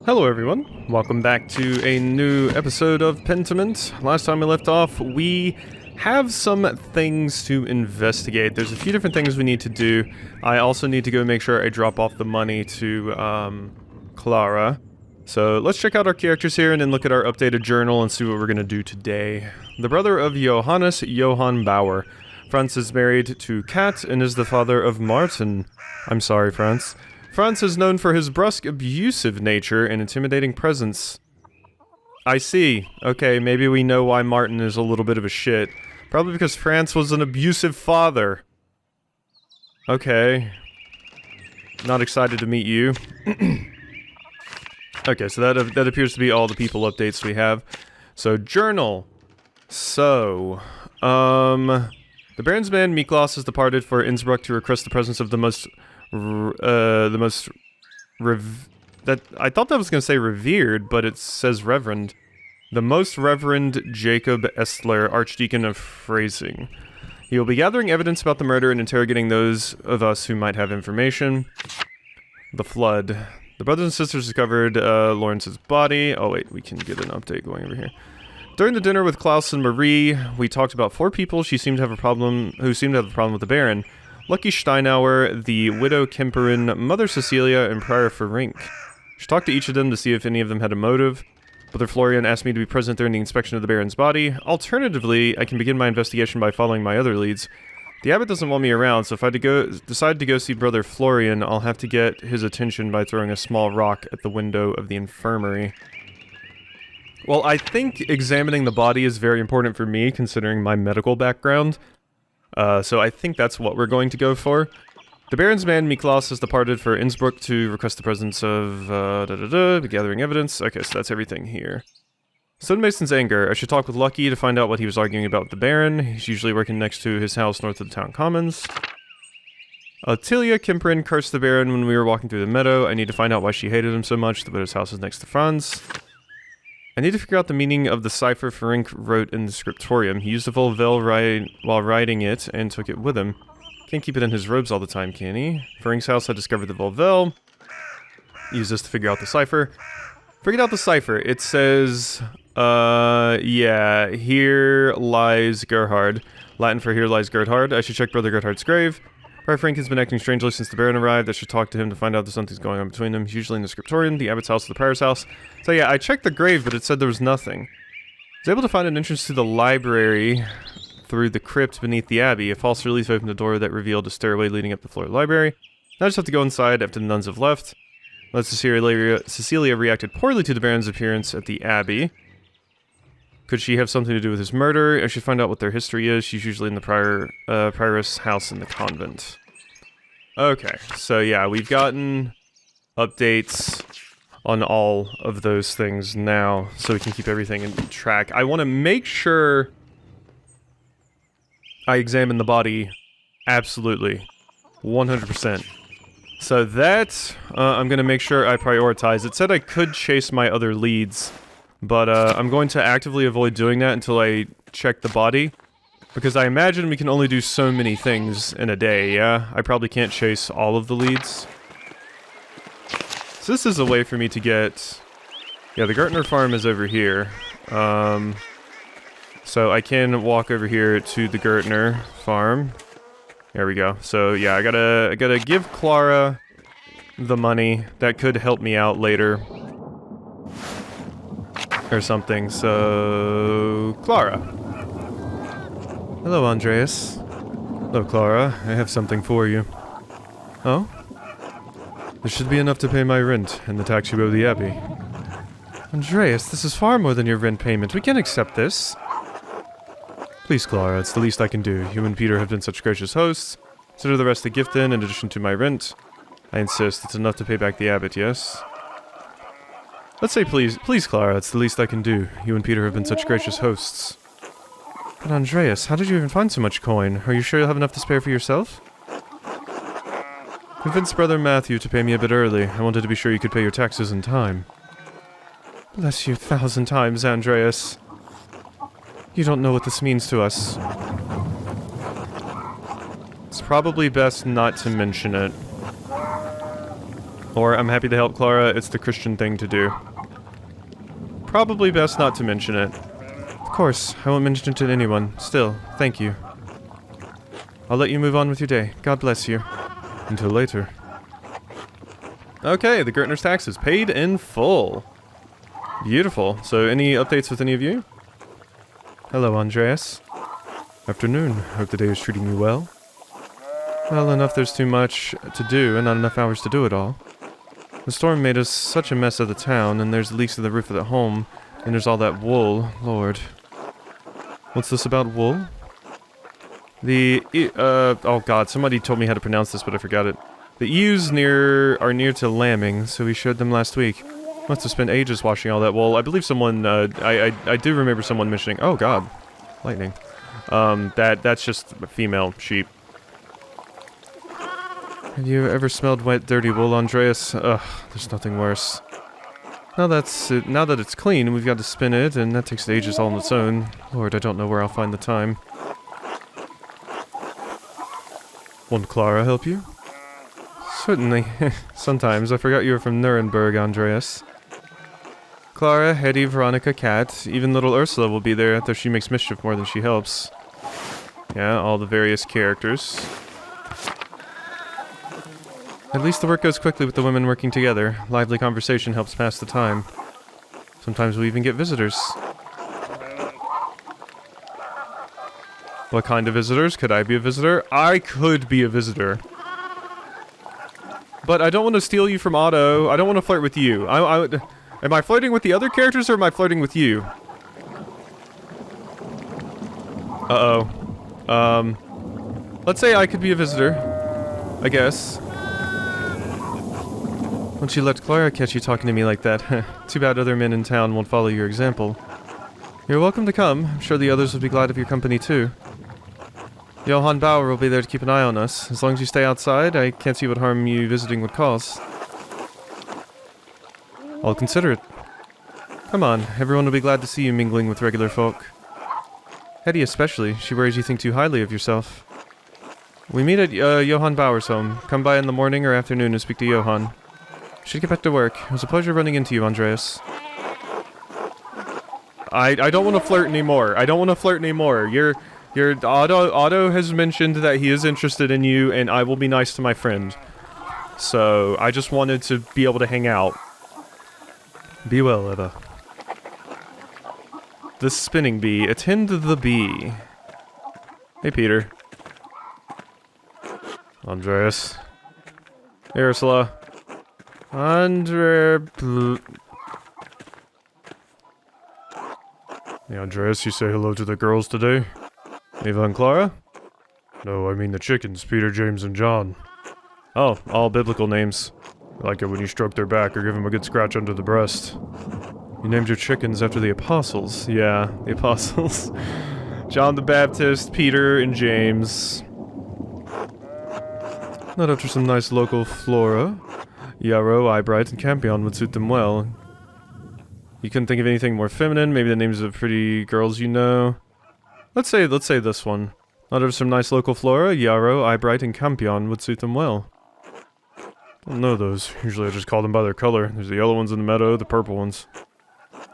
Hello everyone, welcome back to a new episode of Pentiment. Last time we left off, we have some things to investigate. There's a few different things we need to do. I also need to go make sure I drop off the money to Clara. So let's check out our characters here and then look at our updated journal and see what we're going to do today. The brother of Johannes Johann Bauer. Franz is married to Kat and is the father of Martin. I'm sorry, Franz. Franz is known for his brusque, abusive nature and intimidating presence. I see. Okay, maybe we know why Martin is a little bit of a shit. Probably because Franz was an abusive father. Okay. Not excited to meet you. Okay, so that appears to be all the people updates we have. So, journal. So, the Baron's man Miklos has departed for Innsbruck to request the presence of I thought that was going to say revered, but it says reverend. The most reverend Jacob Estler, Archdeacon of Freising. He will be gathering evidence about the murder and interrogating those of us who might have information. The flood. The brothers and sisters discovered Lawrence's body. Oh wait, we can get an update going over here. During the dinner with Klaus and Marie, we talked about 4 people who seemed to have a problem with the Baron. Lucky Steinauer, the widow Kemperin, Mother Cecilia, and Prior Ferenc. She talked to each of them to see if any of them had a motive. Brother Florian asked me to be present during the inspection of the Baron's body. Alternatively, I can begin my investigation by following my other leads. The abbot doesn't want me around, so if I decide to go see Brother Florian, I'll have to get his attention by throwing a small rock at the window of the infirmary. Well, I think examining the body is very important for me, considering my medical background. So I think that's what we're going to go for. The Baron's man, Miklos, has departed for Innsbruck to request the presence of, gathering evidence. Okay, so that's everything here. Stonemason's anger. I should talk with Lucky to find out what he was arguing about with the Baron. He's usually working next to his house north of the town commons. Tilia Kemperin cursed the Baron when we were walking through the meadow. I need to find out why she hated him so much. The widow's house is next to Franz. I need to figure out the meaning of the cipher Ferenc wrote in the scriptorium. He used a Volvel while writing it and took it with him. Can't keep it in his robes all the time, can he? Ferenc's house had discovered the Volvel. Use this to figure out the cipher. Figured out the cipher. It says, yeah, here lies Gerhard. Latin for here lies Gerhard. I should check Brother Gerhard's grave. Prior Ferenc has been acting strangely since the Baron arrived. I should talk to him to find out if something's going on between them. He's usually in the scriptorium, the abbot's house, or the prior's house. So yeah, I checked the grave, but it said there was nothing. I was able to find an entrance to the library through the crypt beneath the abbey. A false relief opened the door that revealed a stairway leading up the floor of the library. Now I just have to go inside after the nuns have left. Cecilia reacted poorly to the Baron's appearance at the abbey. Could she have something to do with his murder? I should find out what their history is. She's usually in the prioress house in the convent. Okay, so yeah, we've gotten updates on all of those things now, so we can keep everything in track. I want to make sure I examine the body absolutely, 100%. So that, I'm going to make sure I prioritize. It said I could chase my other leads, but I'm going to actively avoid doing that until I check the body. Because I imagine we can only do so many things in a day, yeah? I probably can't chase all of the leads. So this is a way for me to get... Yeah, the Gertner farm is over here. So I can walk over here to the Gertner farm. There we go. So yeah, I gotta give Clara the money. That could help me out later. Or something, so... Clara. Hello, Andreas. Hello, Clara. I have something for you. Oh? This should be enough to pay my rent and the tax you owe the Abbey. Andreas, this is far more than your rent payment. We can't accept this. Please, Clara, it's the least I can do. You and Peter have been such gracious hosts. Consider the rest a gift in addition to my rent. I insist, it's enough to pay back the abbot, yes? Let's say please, Clara, it's the least I can do. You and Peter have been such gracious hosts. But Andreas, how did you even find so much coin? Are you sure you'll have enough to spare for yourself? Convince Brother Matthew to pay me a bit early. I wanted to be sure you could pay your taxes in time. Bless you 1,000 times, Andreas. You don't know what this means to us. It's probably best not to mention it. Or, I'm happy to help Clara, it's the Christian thing to do. Probably best not to mention it. Of course, I won't mention it to anyone. Still, thank you. I'll let you move on with your day. God bless you. Until later. Okay, the Gertner's taxes paid in full. Beautiful. So, any updates with any of you? Hello, Andreas. Afternoon. Hope the day is treating you well. Well, enough there's too much to do and not enough hours to do it all. The storm made us such a mess of the town, and there's leaks to the roof of the home, and there's all that wool. Lord. What's this about wool? Oh god, somebody told me how to pronounce this, but I forgot it. The ewes are near to lambing, so we showed them last week. Must have spent ages washing all that wool. I believe someone, I do remember someone mentioning, oh god, lightning. That's just a female sheep. Have you ever smelled wet, dirty wool, Andreas? Ugh, there's nothing worse. Now that it's clean, we've got to spin it, and that takes ages all on its own. Lord, I don't know where I'll find the time. Won't Clara help you? Certainly. Sometimes. I forgot you were from Nuremberg, Andreas. Clara, Hetty, Veronica, Kat, even little Ursula will be there, though she makes mischief more than she helps. Yeah, all the various characters. At least the work goes quickly with the women working together. Lively conversation helps pass the time. Sometimes we even get visitors. What kind of visitors? Could I be a visitor? I could be a visitor. But I don't want to steal you from Otto. I don't want to flirt with you. Am I flirting with the other characters or am I flirting with you? Uh-oh. Let's say I could be a visitor. I guess. Once you let Clara catch you talking to me like that, too bad other men in town won't follow your example. You're welcome to come. I'm sure the others would be glad of your company too. Johann Bauer will be there to keep an eye on us. As long as you stay outside, I can't see what harm you visiting would cause. I'll consider it. Come on, everyone will be glad to see you mingling with regular folk. Hetty especially, she worries you think too highly of yourself. We meet at Johann Bauer's home. Come by in the morning or afternoon and speak to Johann. Should get back to work. It was a pleasure running into you, Andreas. I don't want to flirt anymore. I don't want to flirt anymore. Otto has mentioned that he is interested in you, and I will be nice to my friend. So, I just wanted to be able to hang out. Be well, Eva. The spinning bee. Attend the bee. Hey, Peter. Andreas. Hey, Ursula. Hey, Andreas, you say hello to the girls today? Eva and Clara? No, I mean the chickens, Peter, James, and John. Oh, all biblical names. I like it when you stroke their back or give them a good scratch under the breast. You named your chickens after the apostles. Yeah, the apostles. John the Baptist, Peter, and James. Not after some nice local flora. Yarrow, Eyebright, and Campion would suit them well. You couldn't think of anything more feminine? Maybe the names of pretty girls you know? Let's say this one. Not after some nice local flora. Yarrow, Eyebright, and Campion would suit them well. Don't know those. Usually I just call them by their color. There's the yellow ones in the meadow, the purple ones.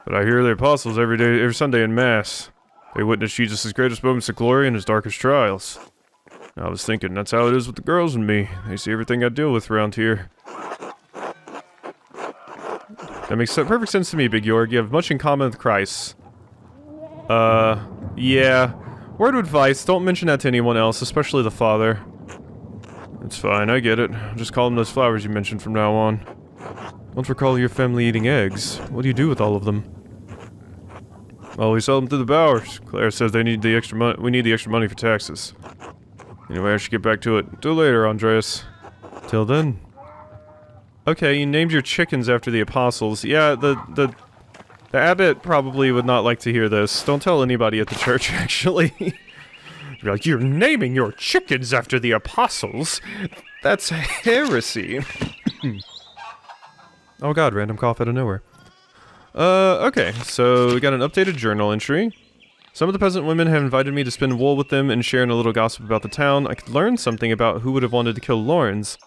But I hear the apostles every Sunday in Mass. They witness Jesus' greatest moments of glory and his darkest trials. I was thinking, that's how it is with the girls and me. They see everything I deal with around here. That makes perfect sense to me, Big Jorg. You have much in common with Christ. Yeah. Word of advice, don't mention that to anyone else, especially the father. It's fine, I get it. I'll just call them those flowers you mentioned from now on. Don't recall your family eating eggs. What do you do with all of them? Well, we sell them to the Bowers. Claire says they need the extra money. We need the extra money for taxes. Anyway, I should get back to it. Till later, Andreas. Till then. Okay, you named your chickens after the apostles. Yeah, the abbot probably would not like to hear this. Don't tell anybody at the church, actually. You're like, you're naming your chickens after the apostles? That's heresy. Oh god, random cough out of nowhere. Okay, so we got an updated journal entry. Some of the peasant women have invited me to spin wool with them and share in a little gossip about the town. I could learn something about who would have wanted to kill Lawrence.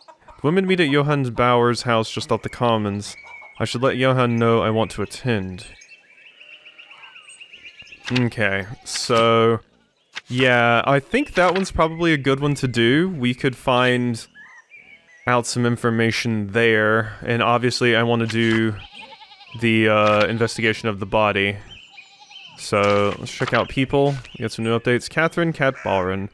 Women meet at Johann Bauer's house just off the Commons. I should let Johann know I want to attend. Okay, so... yeah, I think that one's probably a good one to do. We could find out some information there, and obviously I want to do the investigation of the body. So, let's check out people, get some new updates. Catherine Kat Bauern,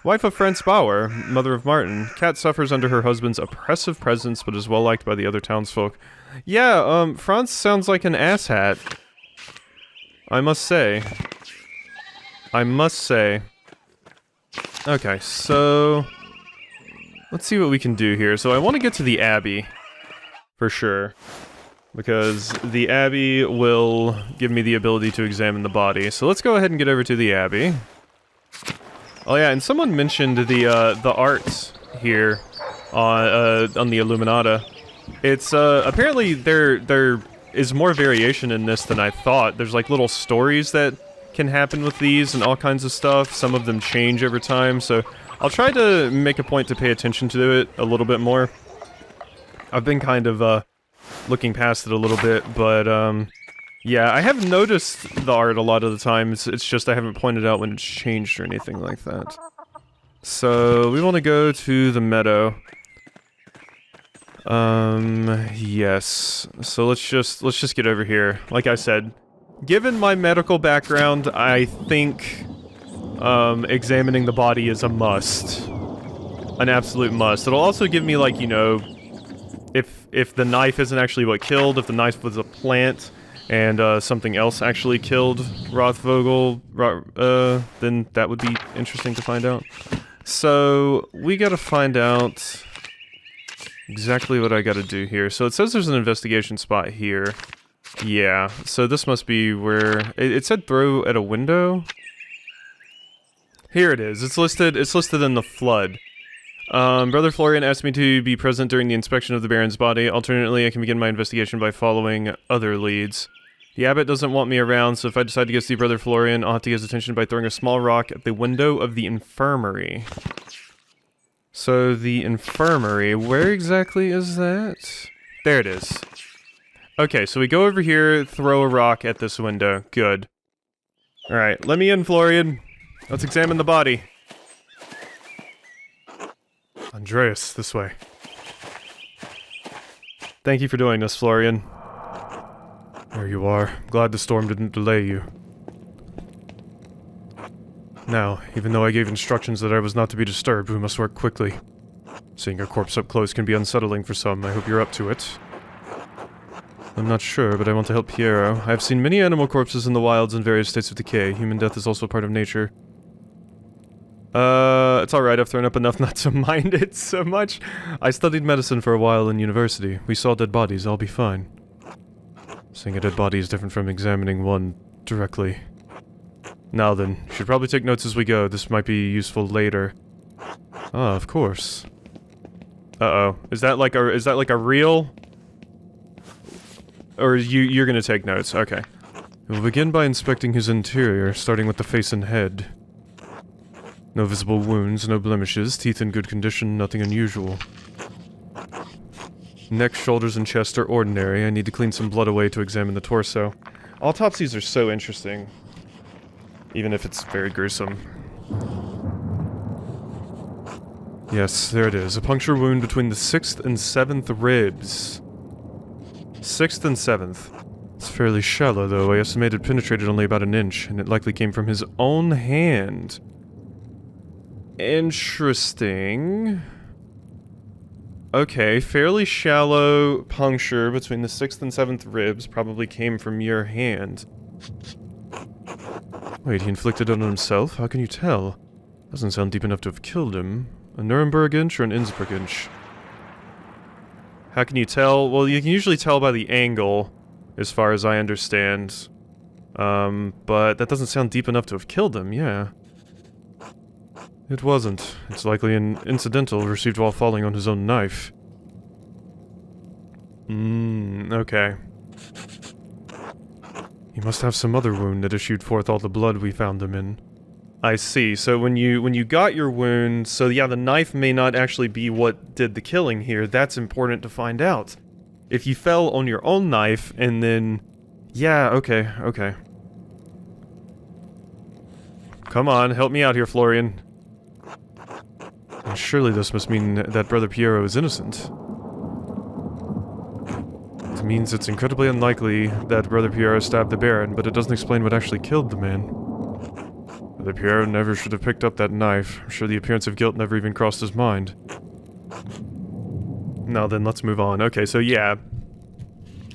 wife of Franz Bauer, mother of Martin. Kat suffers under her husband's oppressive presence, but is well liked by the other townsfolk. Yeah, Franz sounds like an asshat. I must say. Okay, so... let's see what we can do here. So I want to get to the Abbey, for sure. Because the Abbey will give me the ability to examine the body. So let's go ahead and get over to the Abbey. Oh yeah, and someone mentioned the art here on the Illuminata. It's apparently there is more variation in this than I thought. There's like little stories that can happen with these and all kinds of stuff. Some of them change over time, so I'll try to make a point to pay attention to it a little bit more. I've been kind of looking past it a little bit, but yeah, I have noticed the art a lot of the times. It's just I haven't pointed out when it's changed or anything like that. So we want to go to the meadow. Yes. So let's just get over here. Like I said, given my medical background, I think examining the body is a must. An absolute must. It'll also give me, like, you know, if the knife isn't actually what killed, if the knife was a plant, and something else actually killed Rothvogel, then that would be interesting to find out. So, we gotta find out exactly what I gotta do here. So it says there's an investigation spot here. Yeah, so this must be where... it said throw at a window? Here it is. It's listed in the flood. Brother Florian asked me to be present during the inspection of the Baron's body. Alternately, I can begin my investigation by following other leads. The abbot doesn't want me around, so if I decide to go see Brother Florian, I'll have to get his attention by throwing a small rock at the window of the infirmary. So, the infirmary, where exactly is that? There it is. Okay, so we go over here, throw a rock at this window. Good. Alright, let me in, Florian. Let's examine the body. Andreas, this way. Thank you for doing this, Florian. There you are. Glad the storm didn't delay you. Now, even though I gave instructions that I was not to be disturbed, we must work quickly. Seeing a corpse up close can be unsettling for some. I hope you're up to it. I'm not sure, but I want to help Piero. I have seen many animal corpses in the wilds in various states of decay. Human death is also part of nature. It's alright, I've thrown up enough not to mind it so much. I studied medicine for a while in university. We saw dead bodies, I'll be fine. Seeing a dead body is different from examining one directly. Now then, you should probably take notes as we go. This might be useful later. Ah, of course. Uh-oh. Is that like a real? Or you're gonna take notes, okay. We'll begin by inspecting his interior, starting with the face and head. No visible wounds, no blemishes, teeth in good condition, nothing unusual. Neck, shoulders, and chest are ordinary. I need to clean some blood away to examine the torso. Autopsies are so interesting. Even if it's very gruesome. Yes, there it is. A puncture wound between the 6th and 7th ribs. 6th and 7th. It's fairly shallow, though. I estimate it penetrated only about an inch, and it likely came from his own hand. Interesting. Okay, fairly shallow puncture between the 6th and 7th ribs probably came from your hand. Wait, he inflicted it on himself? How can you tell? Doesn't sound deep enough to have killed him. A Nuremberg inch or an Innsbruck inch? How can you tell? Well, you can usually tell by the angle, as far as I understand. But that doesn't sound deep enough to have killed him, yeah. It wasn't. It's likely an incidental received while falling on his own knife. Okay. He must have some other wound that issued forth all the blood we found him in. I see. So when you got your wound, so yeah, the knife may not actually be what did the killing here. That's important to find out. If you fell on your own knife and then... Yeah, okay, okay. Come on, help me out here, Florian. Surely this must mean that Brother Piero is innocent. It means it's incredibly unlikely that Brother Piero stabbed the Baron, but it doesn't explain what actually killed the man. Brother Piero never should have picked up that knife. I'm sure the appearance of guilt never even crossed his mind. Now then, let's move on. Okay, so yeah.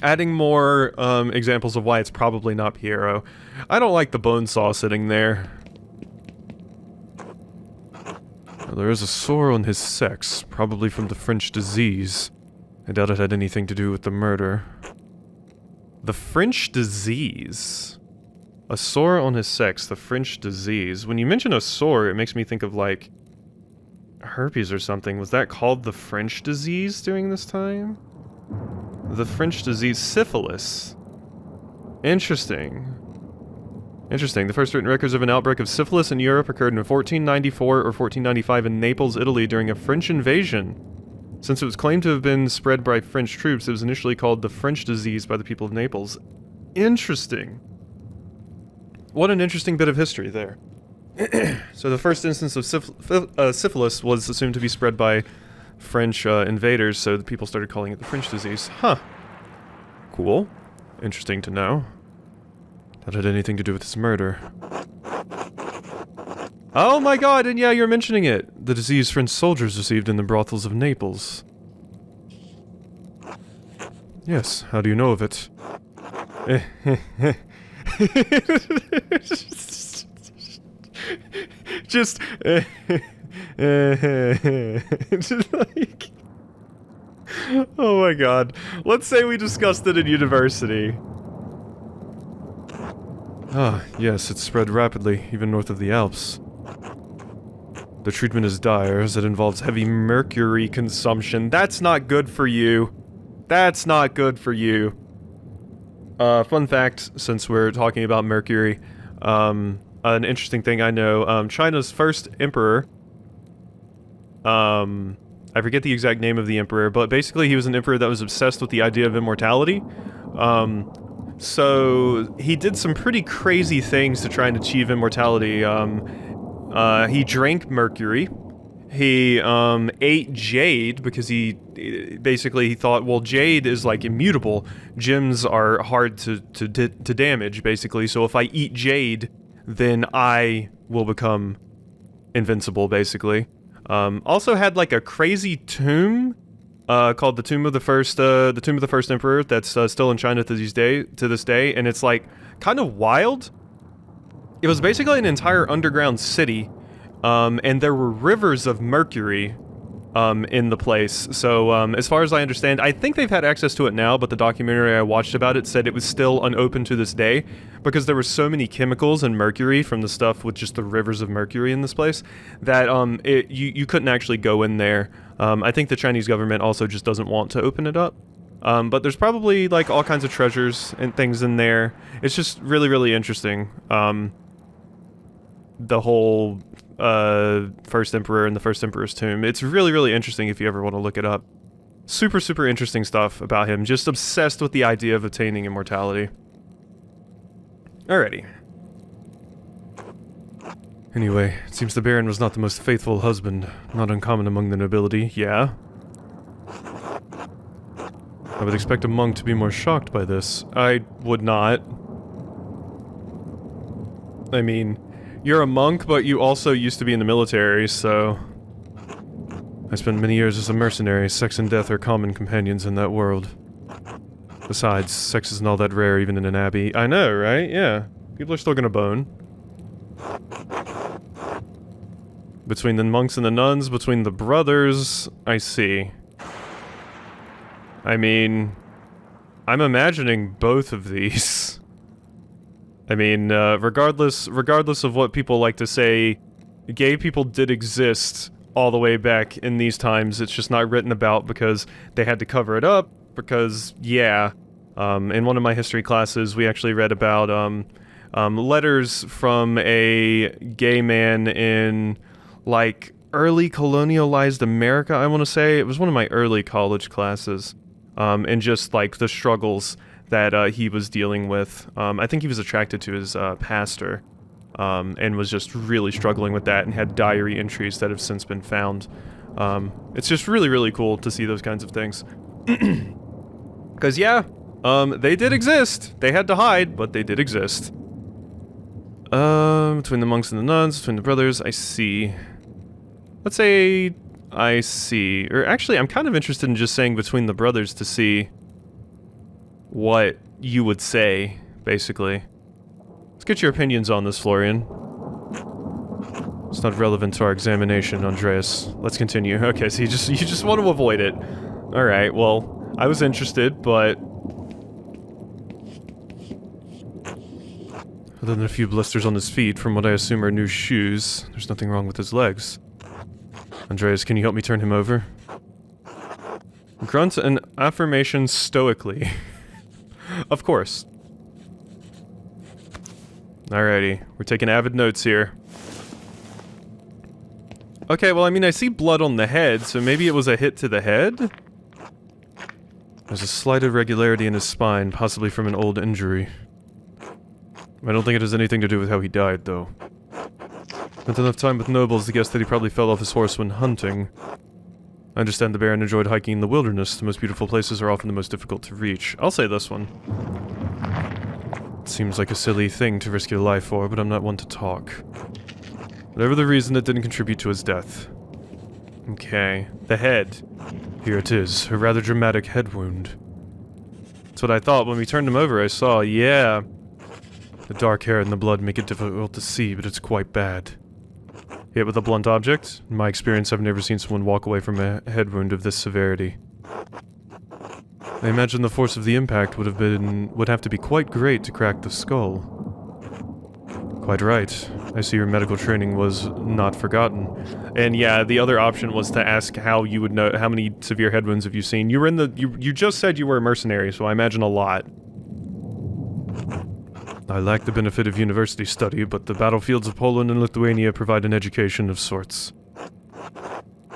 Adding more examples of why it's probably not Piero. I don't like the bone saw sitting there. There is a sore on his sex, probably from the French disease. I doubt it had anything to do with the murder. The French disease? A sore on his sex, the French disease. When you mention a sore, it makes me think of, like, herpes or something. Was that called the French disease during this time? The French disease, syphilis. Interesting. Interesting. The first written records of an outbreak of syphilis in Europe occurred in 1494 or 1495 in Naples, Italy, during a French invasion. Since it was claimed to have been spread by French troops, it was initially called the French disease by the people of Naples. Interesting. What an interesting bit of history there. So the first instance of syphilis was assumed to be spread by French invaders, so the people started calling it the French disease. Huh. Cool. Interesting to know. That had anything to do with his murder. Oh my god, and yeah, you're mentioning it! The disease French soldiers received in the brothels of Naples. Yes, how do you know of it? Just like... Oh my god. Let's say we discussed it in university. Ah, yes, it's spread rapidly, even north of the Alps. The treatment is dire, as it involves heavy mercury consumption. That's not good for you. That's not good for you. Fun fact, since we're talking about mercury, an interesting thing I know, China's first emperor, I forget the exact name of the emperor, but basically he was an emperor that was obsessed with the idea of immortality. So he did some pretty crazy things to try and achieve immortality. He drank mercury. He ate jade because he thought, well, jade is like immutable. Gems are hard to damage, basically. So if I eat jade, then I will become invincible, basically. Also had like a crazy tomb. Called the Tomb of the First Emperor, that's still in China to this day, and it's like kind of wild. It was basically an entire underground city, and there were rivers of mercury in the place. So as far as I understand, I think they've had access to it now, but the documentary I watched about it said it was still unopened to this day because there were so many chemicals and mercury from the stuff with just the rivers of mercury in this place that you couldn't actually go in there. I think the Chinese government also just doesn't want to open it up. But there's probably like all kinds of treasures and things in there. It's just really, really interesting. The whole First Emperor and the First Emperor's tomb. It's really, really interesting if you ever want to look it up. Super, super interesting stuff about him. Just obsessed with the idea of attaining immortality. Alrighty. Anyway, it seems the Baron was not the most faithful husband. Not uncommon among the nobility, yeah? I would expect a monk to be more shocked by this. I would not. I mean, you're a monk, but you also used to be in the military, so... I spent many years as a mercenary. Sex and death are common companions in that world. Besides, sex isn't all that rare even in an abbey. I know, right? Yeah. People are still gonna bone. Between the monks and the nuns, between the brothers, I see. I mean, I'm imagining both of these. I mean, regardless of what people like to say, gay people did exist all the way back in these times. It's just not written about because they had to cover it up, because, yeah. In one of my history classes, we actually read about, letters from a gay man in, like, early colonialized America, I want to say. It was one of my early college classes. And just, like, the struggles that he was dealing with. I think he was attracted to his pastor, and was just really struggling with that and had diary entries that have since been found. It's just really, really cool to see those kinds of things. Because, yeah, they did exist. They had to hide, but they did exist. Between the monks and the nuns, between the brothers, I see. Let's say I see. Or actually, I'm kind of interested in just saying between the brothers to see what you would say, basically. Let's get your opinions on this, Florian. It's not relevant to our examination, Andreas. Let's continue. Okay, so you just want to avoid it. Alright, well, I was interested, but other than a few blisters on his feet from what I assume are new shoes, there's nothing wrong with his legs. Andreas, can you help me turn him over? Grunt an affirmation stoically. Of course. Alrighty, we're taking avid notes here. Okay, well, I mean, I see blood on the head, so maybe it was a hit to the head? There's a slight irregularity in his spine, possibly from an old injury. I don't think it has anything to do with how he died, though. Spent enough time with nobles to guess that he probably fell off his horse when hunting. I understand the Baron enjoyed hiking in the wilderness. The most beautiful places are often the most difficult to reach. I'll say this one. It seems like a silly thing to risk your life for, but I'm not one to talk. Whatever the reason, it didn't contribute to his death. Okay. The head. Here it is. A rather dramatic head wound. That's what I thought. When we turned him over, I saw, yeah. The dark hair and the blood make it difficult to see, but it's quite bad. Hit with a blunt object? In my experience, I've never seen someone walk away from a head wound of this severity. I imagine the force of the impact would have to be quite great to crack the skull. Quite right. I see your medical training was not forgotten. And yeah, the other option was to ask how you would know how many severe head wounds have you seen. You were in the you just said you were a mercenary, so I imagine a lot. I lack the benefit of university study, but the battlefields of Poland and Lithuania provide an education of sorts.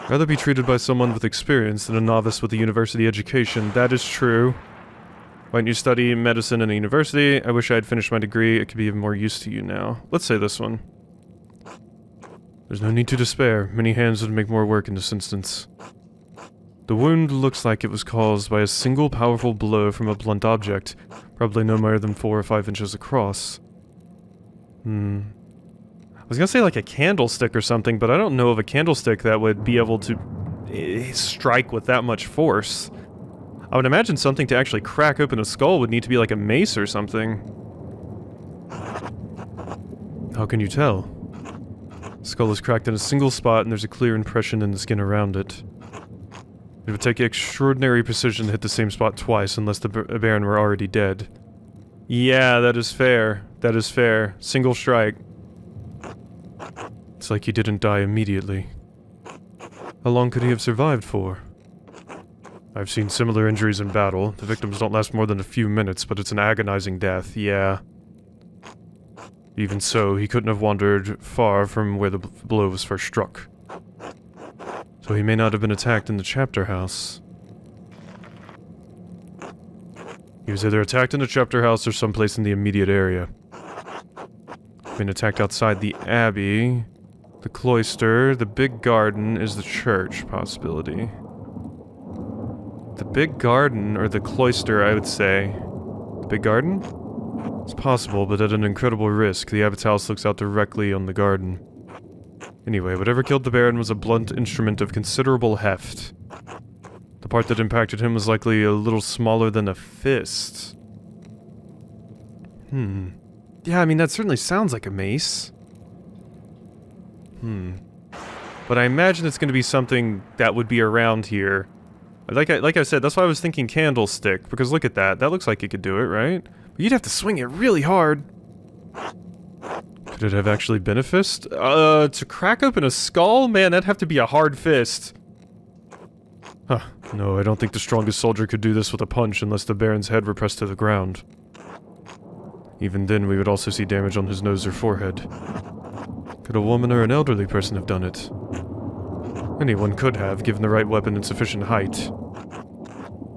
Rather be treated by someone with experience than a novice with a university education. That is true. Why don't you study medicine in a university? I wish I had finished my degree. It could be of more use to you now. Let's say this one. There's no need to despair. Many hands would make more work in this instance. The wound looks like it was caused by a single powerful blow from a blunt object, probably no more than 4 or 5 inches across. I was gonna say like a candlestick or something, but I don't know of a candlestick that would be able to strike with that much force. I would imagine something to actually crack open a skull would need to be like a mace or something. How can you tell? The skull is cracked in a single spot and there's a clear impression in the skin around it. It would take extraordinary precision to hit the same spot twice unless the Baron were already dead. Yeah, that is fair. That is fair. Single strike. It's like he didn't die immediately. How long could he have survived for? I've seen similar injuries in battle. The victims don't last more than a few minutes, but it's an agonizing death, yeah. Even so, he couldn't have wandered far from where the blow was first struck. So he may not have been attacked in the chapter house. He was either attacked in the chapter house or someplace in the immediate area. Been attacked outside the abbey, the cloister, the big garden is the church possibility. The big garden, or the cloister, I would say. The big garden? It's possible, but at an incredible risk. The abbot's house looks out directly on the garden. Anyway, whatever killed the Baron was a blunt instrument of considerable heft. The part that impacted him was likely a little smaller than a fist. Yeah, I mean, that certainly sounds like a mace. But I imagine it's going to be something that would be around here. Like I said, that's why I was thinking candlestick, because look at that. That looks like it could do it, right? But you'd have to swing it really hard. Could it have actually been a fist? To crack open a skull? Man, that'd have to be a hard fist. Huh. No, I don't think the strongest soldier could do this with a punch unless the Baron's head were pressed to the ground. Even then, we would also see damage on his nose or forehead. Could a woman or an elderly person have done it? Anyone could have, given the right weapon and sufficient height.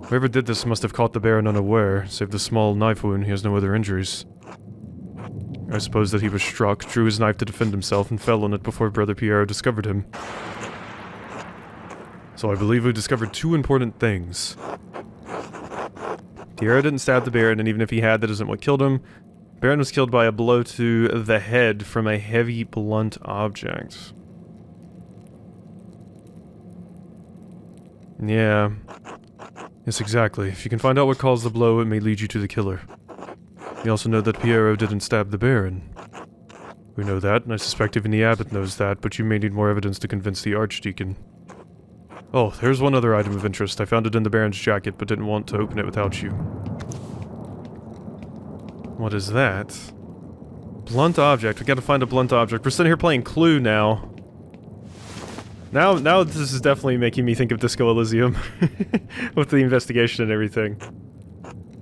Whoever did this must have caught the Baron unaware. Save the small knife wound, he has no other injuries. I suppose that he was struck, drew his knife to defend himself, and fell on it before Brother Piero discovered him. So I believe we discovered two important things. Piero didn't stab the Baron, and even if he had, that isn't what killed him. Baron was killed by a blow to the head from a heavy, blunt object. Yeah. Yes, exactly. If you can find out what caused the blow, it may lead you to the killer. We also know that Piero didn't stab the Baron. We know that, and I suspect even the abbot knows that, but you may need more evidence to convince the Archdeacon. Oh, there's one other item of interest. I found it in the Baron's jacket, but didn't want to open it without you. What is that? Blunt object. We gotta find a blunt object. We're sitting here playing Clue now. Now this is definitely making me think of Disco Elysium. With the investigation and everything.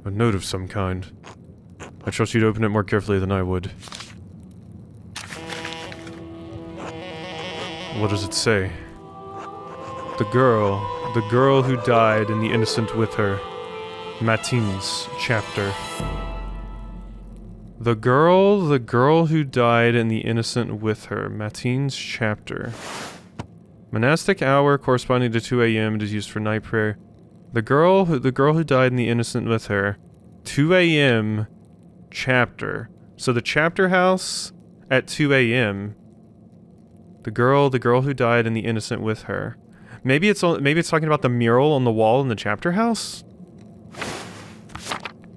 A note of some kind. I trust you to open it more carefully than I would. What does it say? The girl who died and the innocent with her. Matin's chapter. The girl who died and the innocent with her. Matin's chapter. Monastic hour corresponding to 2 a.m. It is used for night prayer. The girl who died and the innocent with her. 2 a.m. chapter. So the chapter house at 2 a.m. The girl who died and the innocent with her. Maybe it's talking about the mural on the wall in the chapter house?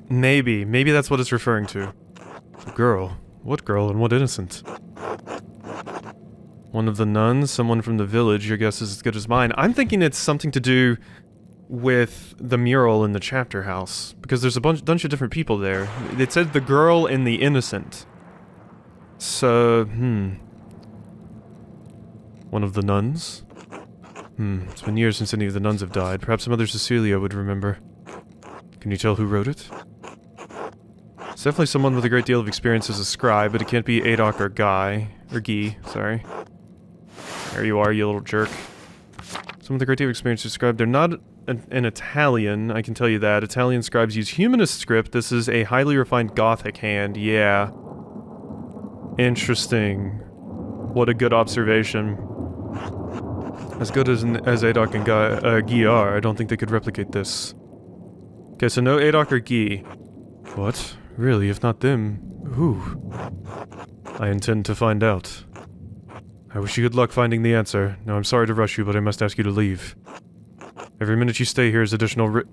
Maybe that's what it's referring to. The girl. What girl and what innocent? One of the nuns, someone from the village, your guess is as good as mine. I'm thinking it's something to do with the mural in the chapter house, because there's a bunch of different people there. It said the girl and the innocent. So, one of the nuns? It's been years since any of the nuns have died. Perhaps Mother Cecilia would remember. Can you tell who wrote it? It's definitely someone with a great deal of experience as a scribe, but it can't be Adok or Guy. Or Guy, sorry. There you are, you little jerk. Someone with a great deal of experience as a scribe. They're not an Italian, I can tell you that. Italian scribes use humanist script. This is a highly refined Gothic hand, yeah. Interesting. What a good observation. As good as Adok and Guy are, I don't think they could replicate this. Okay, so no Adok or Guy. What? Really, if not them, who? I intend to find out. I wish you good luck finding the answer. Now, I'm sorry to rush you, but I must ask you to leave. Every minute you stay here is additional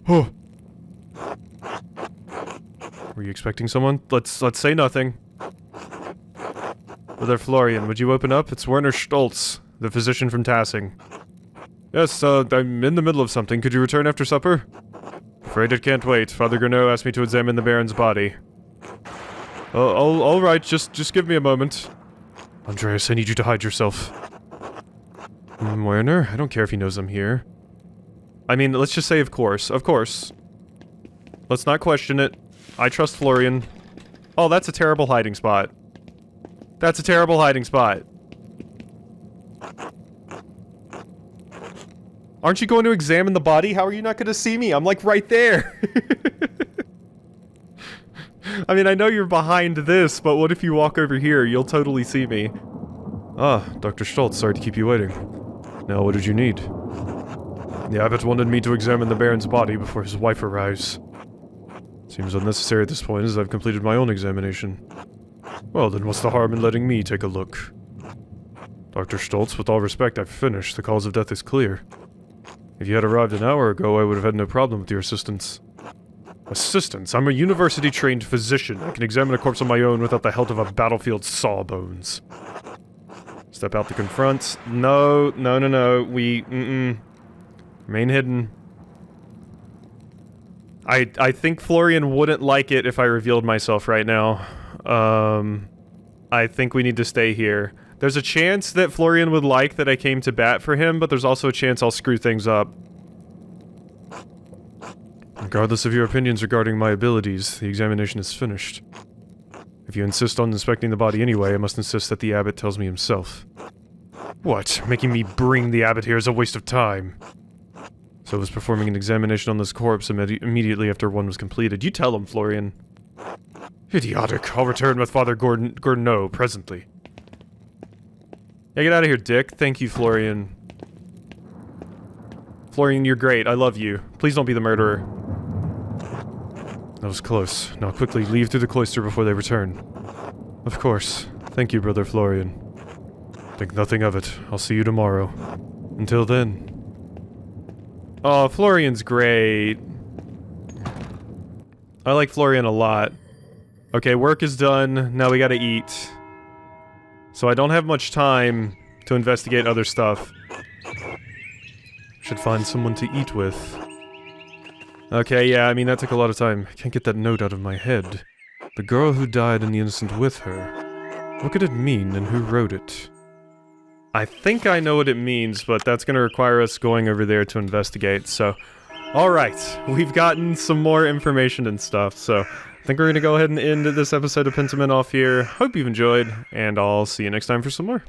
Oh! Were you expecting someone? Let's say nothing. Brother Florian, would you open up? It's Werner Stolz, the physician from Tassing. Yes, I'm in the middle of something. Could you return after supper? Afraid it can't wait. Father Gurneau asked me to examine the Baron's body. All right, just give me a moment. Andreas, I need you to hide yourself. Werner? I don't care if he knows I'm here. I mean, let's just say of course. Of course. Let's not question it. I trust Florian. Oh, that's a terrible hiding spot. That's a terrible hiding spot. Aren't you going to examine the body? How are you not going to see me? I'm like right there. I mean, I know you're behind this, but what if you walk over here? You'll totally see me. Ah, Dr. Stolz, sorry to keep you waiting. Now, what did you need? The abbot wanted me to examine the Baron's body before his wife arrives. Seems unnecessary at this point, as I've completed my own examination. Well, then what's the harm in letting me take a look? Dr. Stolz, with all respect, I've finished. The cause of death is clear. If you had arrived an hour ago, I would have had no problem with your assistance. Assistance? I'm a university-trained physician. I can examine a corpse on my own without the help of a battlefield sawbones. Step out to confront. No. Remain hidden. I think Florian wouldn't like it if I revealed myself right now. I think we need to stay here. There's a chance that Florian would like that I came to bat for him, but there's also a chance I'll screw things up. Regardless of your opinions regarding my abilities, the examination is finished. If you insist on inspecting the body anyway, I must insist that the abbot tells me himself. What? Making me bring the abbot here is a waste of time. So I was performing an examination on this corpse immediately after one was completed. You tell him, Florian. Idiotic. I'll return with Father Gourneau presently. Yeah, get out of here, Dick. Thank you, Florian. Florian, you're great. I love you. Please don't be the murderer. That was close. Now quickly leave through the cloister before they return. Of course. Thank you, Brother Florian. Think nothing of it. I'll see you tomorrow. Until then. Oh, Florian's great. I like Florian a lot. Okay, work is done. Now we gotta eat. So I don't have much time to investigate other stuff. Should find someone to eat with. Okay, yeah, I mean, that took a lot of time. I can't get that note out of my head. The girl who died and the innocent with her. What could it mean, and who wrote it? I think I know what it means, but that's gonna require us going over there to investigate, so... Alright, we've gotten some more information and stuff, so... I think we're gonna go ahead and end this episode of Pentiment off here. Hope you've enjoyed, and I'll see you next time for some more.